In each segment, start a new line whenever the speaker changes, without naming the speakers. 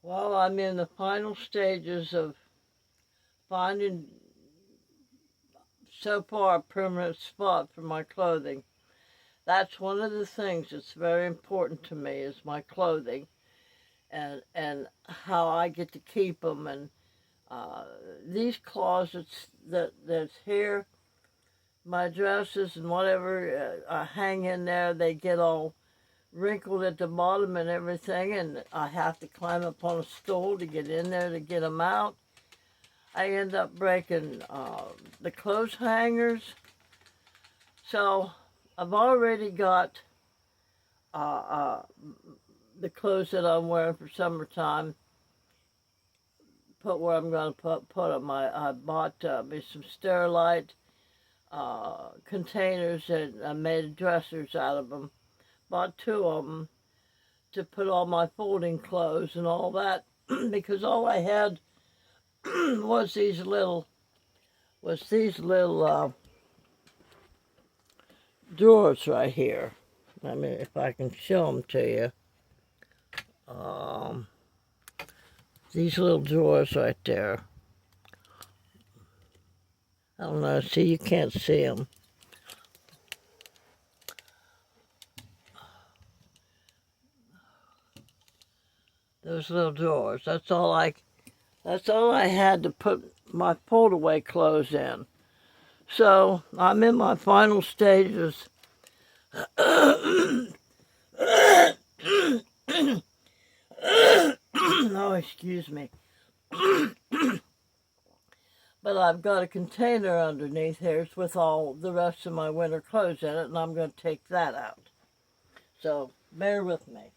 Well, I'm in the final stages of finding so far a permanent spot for my clothing. That's one of the things that's very important to me is my clothing and how I get to keep them. And these closets that's here, my dresses and whatever I hang in there, they get all wrinkled at the bottom and everything, and I have to climb up on a stool to get in there to get them out. I end up breaking the clothes hangers. So I've already got the clothes that I'm wearing for summertime put where I'm going to put them. I bought me some Sterilite containers and I made dressers out of them. Bought 2 of them to put all my folding clothes and all that because all I had was these little drawers right here. I mean, if I can show them to you. These little drawers right there. I don't know, see, you can't see them. Those little drawers, that's all I had to put my fold-away clothes in. So, I'm in my final stages. Oh, excuse me. But I've got a container underneath here with all the rest of my winter clothes in it, and I'm going to take that out. So, bear with me.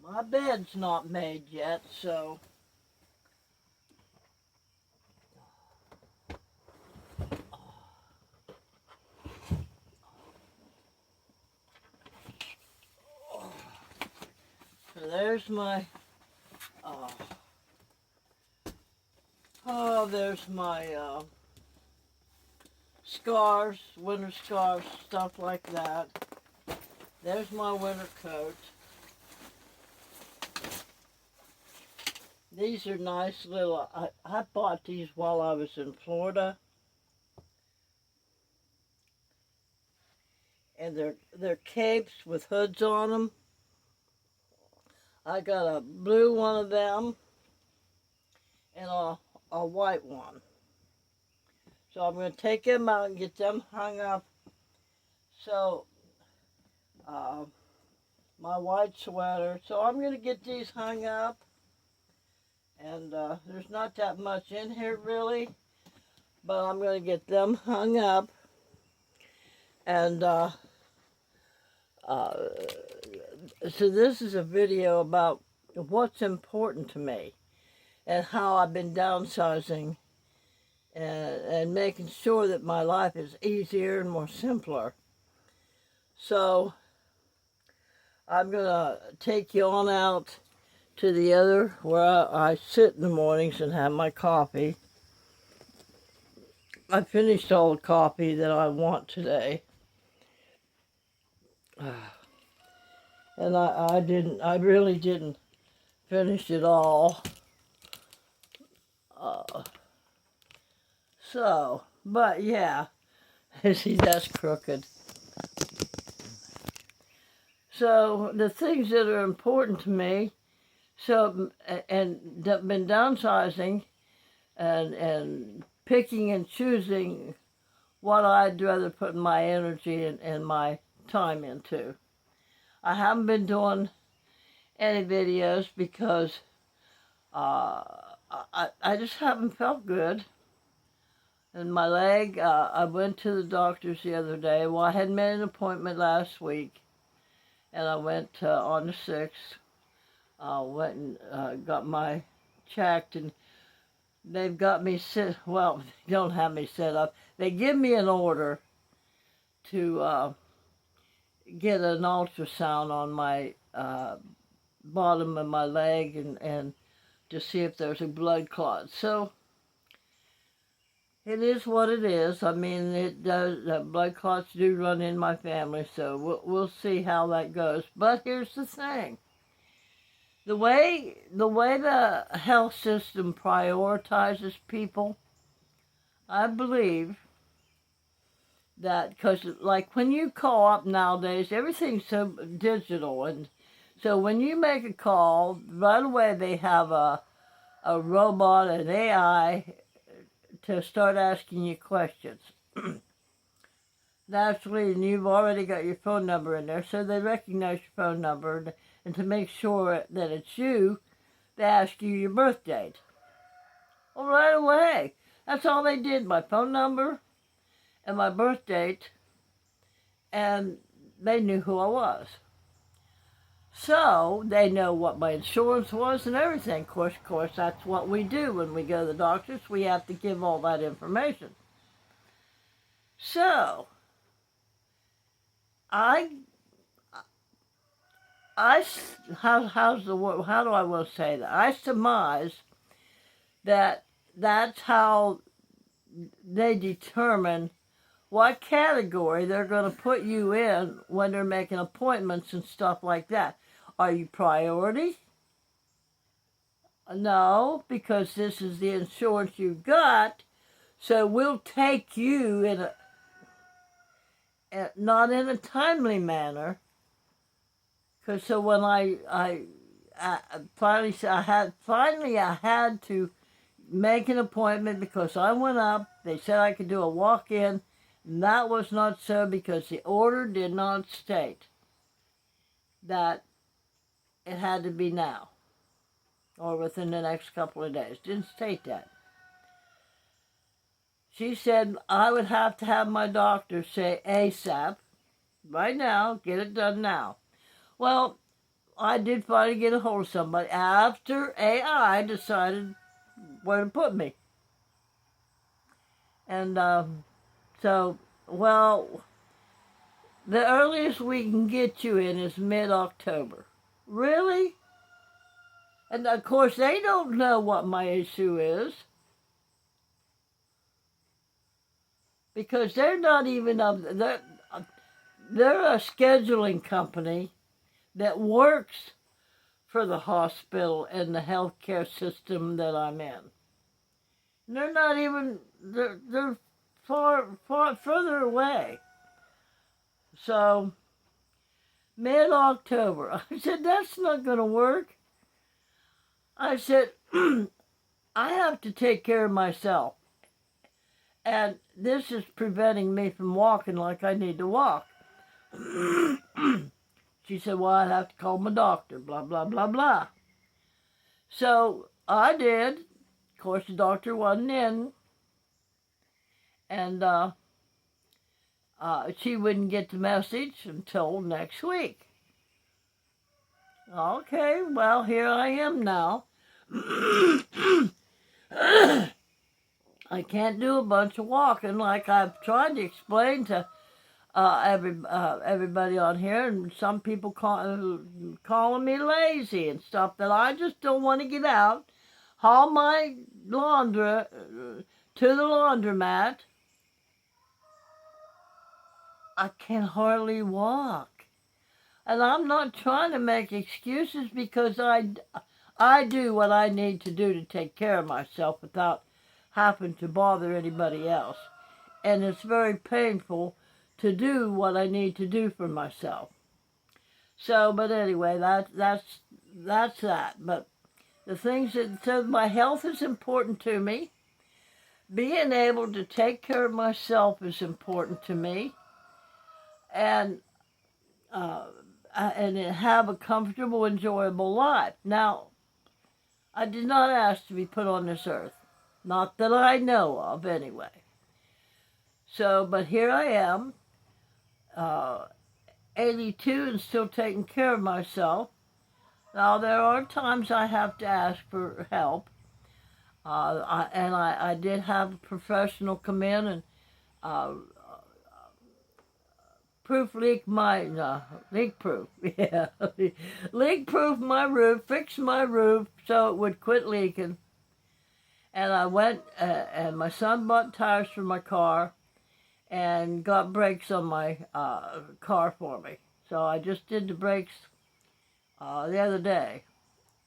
My bed's not made yet, so... So there's my... there's my scarves, winter scarves, stuff like that. There's my winter coat. These are nice little, I bought these while I was in Florida. And they're capes with hoods on them. I got a blue one of them and a white one. So I'm going to take them out and get them hung up. So, my white sweater. So I'm going to get these hung up. And there's not that much in here really. But I'm going to get them hung up. And so this is a video about what's important to me and how I've been downsizing and making sure that my life is easier and more simpler. So I'm going to take you on out to the other where I sit in the mornings and have my coffee. I finished all the coffee that I want today. And I really didn't finish it all. But yeah, see, that's crooked. So the things that are important to me, and been downsizing and picking and choosing what I'd rather put my energy and my time into. I haven't been doing any videos because I just haven't felt good. And my leg, I went to the doctor's the other day. Well, I had made an appointment last week, and I went on the 6th. Went and got my checked, and they've got me well, they don't have me set up. They give me an order to get an ultrasound on my bottom of my leg and to see if there's a blood clot. So it is what it is. I mean, it does. Blood clots do run in my family, so we'll see how that goes. But here's the thing: the health system prioritizes people, I believe that, because like when you call up nowadays, everything's so digital, and so when you make a call, right away they have a robot, an AI, to start asking you questions. Naturally, and you've already got your phone number in there, so they recognize your phone number, and to make sure that it's you, they ask you your birth date. Well, right away. That's all they did, my phone number and my birth date, and they knew who I was. So they know what my insurance was and everything. Of course, that's what we do when we go to the doctors. We have to give all that information. So I how's the word? How do I want to say that? I surmise that that's how they determine what category they're going to put you in when they're making appointments and stuff like that. Are you priority? No, because this is the insurance you got, so we'll take you in not in a timely manner. Because so when I finally I had to make an appointment because I went up. They said I could do a walk-in, and that was not so because the order did not state that it had to be now or within the next couple of days. Didn't state that. She said I would have to have my doctor say ASAP, right now, get it done now. Well, I did finally get a hold of somebody after AI decided where to put me. And so, well, the earliest we can get you in is mid-October. Really? And of course, they don't know what my issue is. Because they're not even they're a scheduling company that works for the hospital and the healthcare system that I'm in. And they're not even, they're far further away. So, mid-October, I said, that's not going to work. I said, I have to take care of myself. And this is preventing me from walking like I need to walk. She said, well, I'd have to call my doctor, blah, blah, blah, blah. So I did. Of course, the doctor wasn't in. And she wouldn't get the message until next week. Okay, well, here I am now. I can't do a bunch of walking like I've tried to explain to everybody on here, and some people calling me lazy and stuff, that I just don't want to get out, haul my laundry to the laundromat. I can hardly walk. And I'm not trying to make excuses, because I do what I need to do to take care of myself without having to bother anybody else. And it's very painful to do what I need to do for myself. So, but anyway, that's that. But the things so my health is important to me. Being able to take care of myself is important to me. And have a comfortable, enjoyable life. Now, I did not ask to be put on this earth. Not that I know of, anyway. So, but here I am, 82 and still taking care of myself. Now, there are times I have to ask for help. I did have a professional come in and leak proof, yeah, leak proof my roof, fix my roof so it would quit leaking. And I went, and my son bought tires for my car and got brakes on my car for me. So I just did the brakes the other day.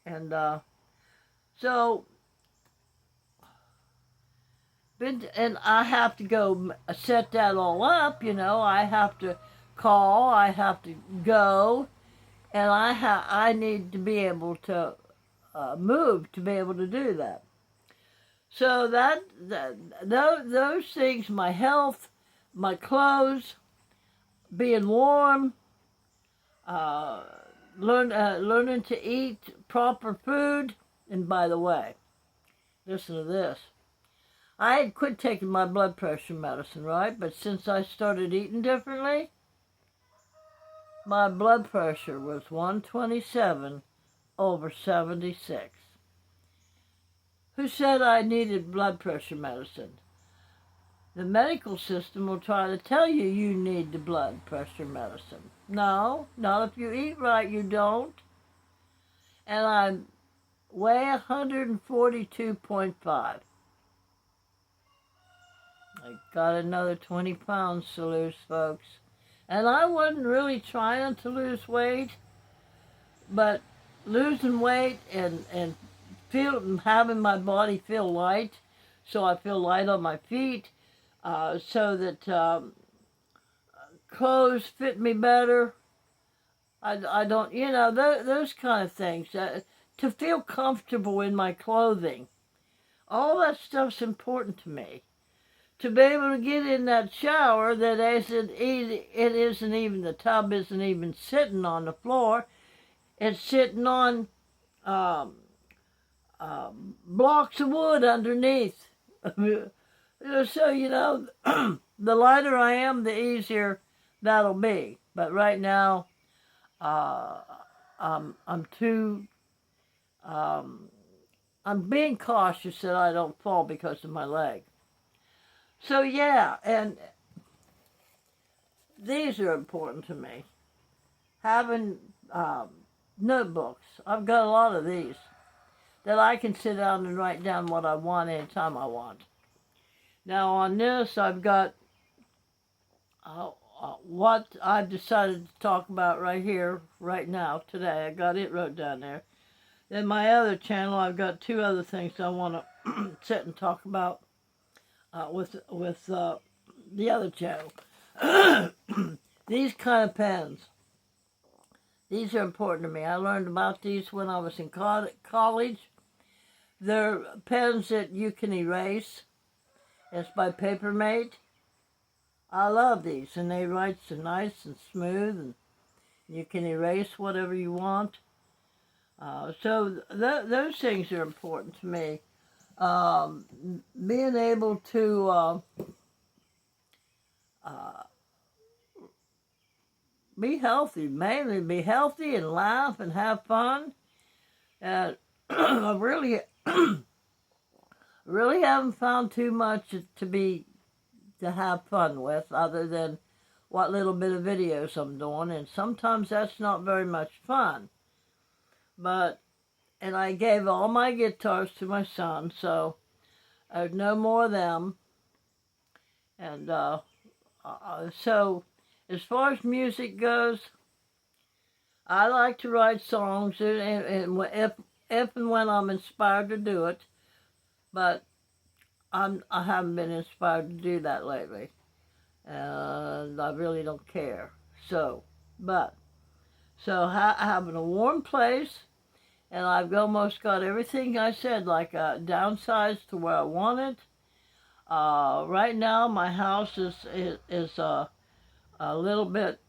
And so, and I have to go set that all up, you know. I have to call, I have to go, and I need to be able to move to be able to do that. So those things, my health, my clothes, being warm, uh, learning to eat proper food. And by the way, listen to this. I had quit taking my blood pressure medicine, right? But since I started eating differently, my blood pressure was 127 over 76. Who said I needed blood pressure medicine? The medical system will try to tell you you need the blood pressure medicine. No, not if you eat right, you don't. And I weigh 142.5. I got another 20 pounds to lose, folks. And I wasn't really trying to lose weight, but losing weight and having my body feel light, so I feel light on my feet, so that clothes fit me better. I don't, you know, those kind of things. To feel comfortable in my clothing. All that stuff's important to me. To be able to get in that shower that it isn't even, the tub isn't even sitting on the floor. It's sitting on blocks of wood underneath. So, you know, the lighter I am, the easier that'll be. But right now, I'm too, I'm being cautious that I don't fall because of my leg. So yeah, and these are important to me. Having notebooks. I've got a lot of these that I can sit down and write down what I want anytime I want. Now on this, I've got what I've decided to talk about right here, right now, today. I got it wrote down there. Then my other channel, I've got two other things I want to sit and talk about with the other channel. These kind of pens. These are important to me. I learned about these when I was in college. They're pens that you can erase. It's by Papermate. I love these, and they write so nice and smooth, and you can erase whatever you want. So those things are important to me. Being able to be healthy, mainly be healthy and laugh and have fun. And I really haven't found too much to have fun with, other than what little bit of videos I'm doing, and sometimes that's not very much fun. And I gave all my guitars to my son, so there's no more of them. And so as far as music goes, I like to write songs, and if and when I'm inspired to do it, but I haven't been inspired to do that lately, and I really don't care. So having a warm place, and I've almost got everything I said, like downsized to where I want it. Right now, my house is a little bit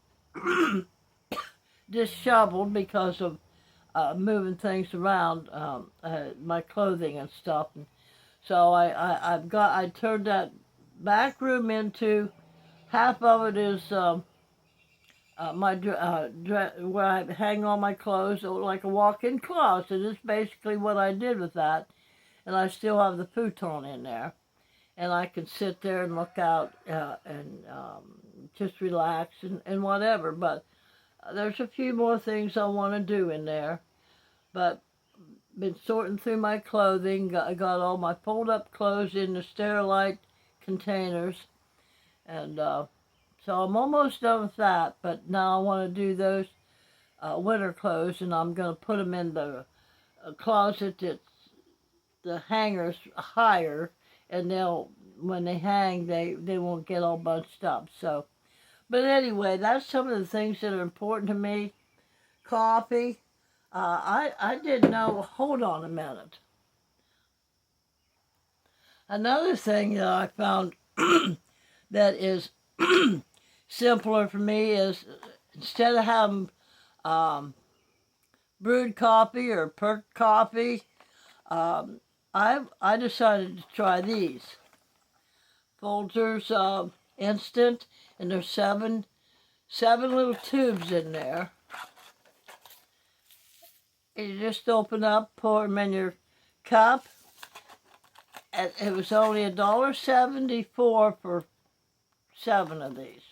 disheveled because of moving things around, my clothing and stuff. And so I turned that back room into, half of it is where I hang all my clothes, like a walk-in closet. It's basically what I did with that. And I still have the futon in there. And I can sit there and look out and just relax and whatever. But there's a few more things I want to do in there. But been sorting through my clothing. Got all my fold-up clothes in the Sterilite containers. And so I'm almost done with that. But now I want to do those winter clothes. And I'm going to put them in the a closet that's the hangers higher, and when they hang, they won't get all bunched up. So, but anyway, that's some of the things that are important to me. Coffee. I didn't know. Hold on a minute. Another thing that I found that is simpler for me is instead of having brewed coffee or perked coffee, I decided to try these Folgers Instant, and there's seven little tubes in there. And you just open up, pour them in your cup. And it was only $1.74 for 7 of these.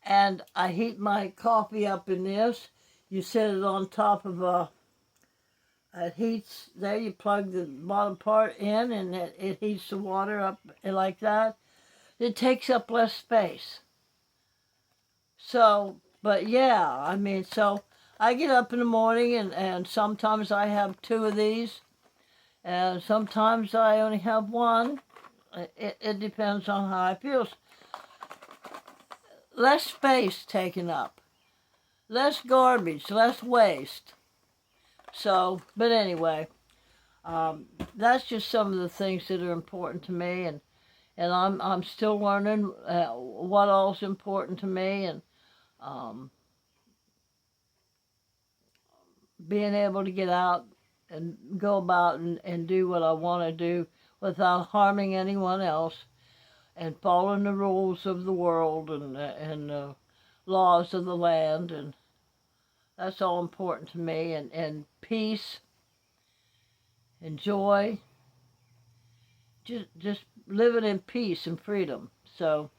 And I heat my coffee up in this. You set it on top of it heats there. You plug the bottom part in, and it heats the water up like that. It takes up less space. So, but yeah, I mean, so I get up in the morning, and sometimes I have 2 of these, and sometimes I only have 1. It depends on how I feel. Less space taken up, less garbage, less waste. So, but anyway, that's just some of the things that are important to me, and I'm still learning what all's important to me, and being able to get out and go about and do what I want to do without harming anyone else, and following the rules of the world and the laws of the land, and that's all important to me, and peace and joy, just living in peace and freedom. So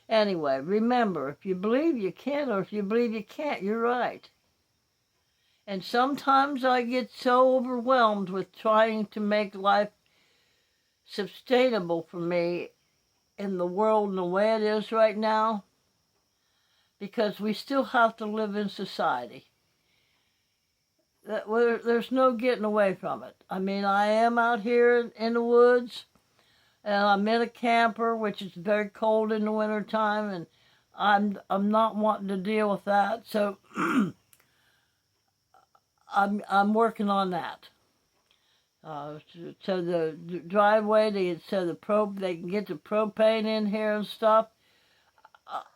anyway, remember, if you believe you can, or if you believe you can't, you're right. And sometimes I get so overwhelmed with trying to make life sustainable for me in the world and the way it is right now, because we still have to live in society. There's no getting away from it. I mean, I am out here in the woods, and I'm in a camper, which is very cold in the wintertime, and I'm not wanting to deal with that. So I'm working on that. So the driveway, they can get the propane in here and stuff.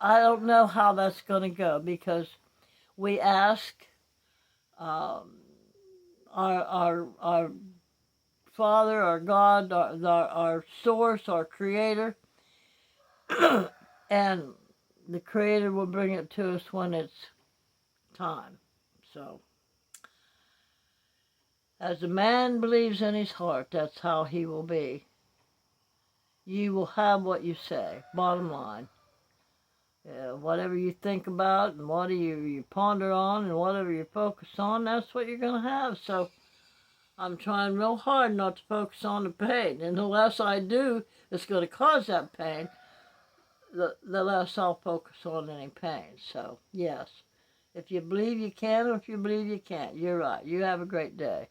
I don't know how that's going to go, because we ask our Father, our God, our source, our Creator, and the Creator will bring it to us when it's time. So, as a man believes in his heart, that's how he will be. You will have what you say, bottom line. Whatever you think about, and whatever you ponder on, and whatever you focus on, that's what you're going to have. So I'm trying real hard not to focus on the pain. And the less I do that's going to cause that pain, the less I'll focus on any pain. So, yes, if you believe you can, or if you believe you can't, you're right. You have a great day.